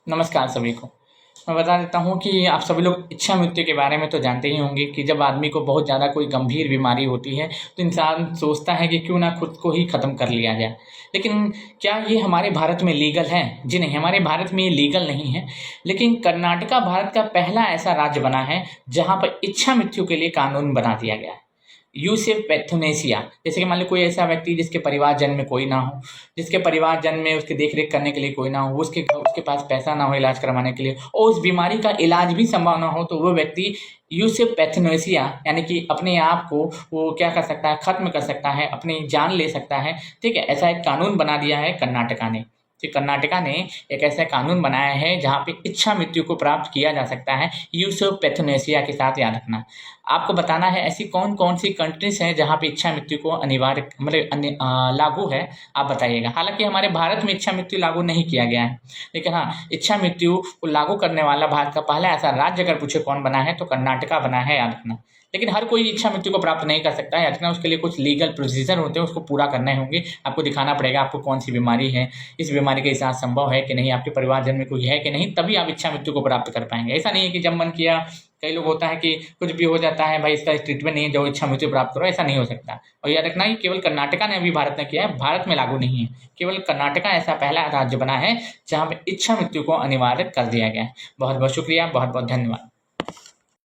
नमस्कार सभी को। मैं बता देता हूँ कि आप सभी लोग इच्छा मृत्यु के बारे में तो जानते ही होंगे कि जब आदमी को बहुत ज़्यादा कोई गंभीर बीमारी होती है तो इंसान सोचता है कि क्यों ना खुद को ही ख़त्म कर लिया जाए। लेकिन क्या ये हमारे भारत में लीगल है? जी नहीं, हमारे भारत में ये लीगल नहीं है। लेकिन कर्नाटका भारत का पहला ऐसा राज्य बना है जहाँ पर इच्छा मृत्यु के लिए कानून बना दिया गया है। यूसेफ पैथोनेसिया, जैसे कि मान लो कोई ऐसा व्यक्ति जिसके परिवारजन में कोई ना हो, जिसके परिवारजन में उसकी देख रेख करने के लिए कोई ना हो, उसके पास पैसा ना हो इलाज करवाने के लिए, और उस बीमारी का इलाज भी संभव ना हो, तो वो व्यक्ति यूसेफ पैथोनेसिया यानी कि अपने आप को वो क्या कर सकता है, खत्म कर सकता है, अपनी जान ले सकता है। ठीक है, ऐसा एक कानून बना दिया है कर्नाटका ने। कि कर्नाटका ने एक ऐसा कानून बनाया है जहाँ पे इच्छा मृत्यु को प्राप्त किया जा सकता है यूसेफ पैथोनेसिया के साथ। याद रखना, आपको बताना है ऐसी कौन कौन सी कंट्रीज हैं जहाँ पे इच्छा मृत्यु को अनिवार्य मतलब लागू है, आप बताइएगा। हालांकि हमारे भारत में इच्छा मृत्यु लागू नहीं किया गया है, लेकिन हाँ, इच्छा मृत्यु को लागू करने वाला भारत का पहला ऐसा राज्य अगर पूछे कौन बना है तो कर्नाटका बना है, याद रखना। लेकिन हर कोई इच्छा मृत्यु को प्राप्त नहीं कर सकता है, याद रखना। उसके लिए कुछ लीगल प्रोसीजर होते हैं, उसको पूरा करने होंगे। आपको दिखाना पड़ेगा आपको कौन सी बीमारी है, इस बीमारी के साथ संभव है कि नहीं, आपके परिवारजन में कोई है कि नहीं, तभी आप इच्छा मृत्यु को प्राप्त कर पाएंगे। ऐसा नहीं है कि जब मन किया, कई लोग होता है कि कुछ भी हो जाता है, भाई इसका ट्रीटमेंट नहीं है, जो इच्छा मृत्यु प्राप्त करो, ऐसा नहीं हो सकता। और याद रखना कि केवल कर्नाटका ने अभी भारत में किया है, भारत में लागू नहीं है। केवल कर्नाटका ऐसा पहला राज्य बना है जहाँ पे इच्छा मृत्यु को अनिवार्य कर दिया गया है। बहुत बहुत शुक्रिया, बहुत बहुत धन्यवाद।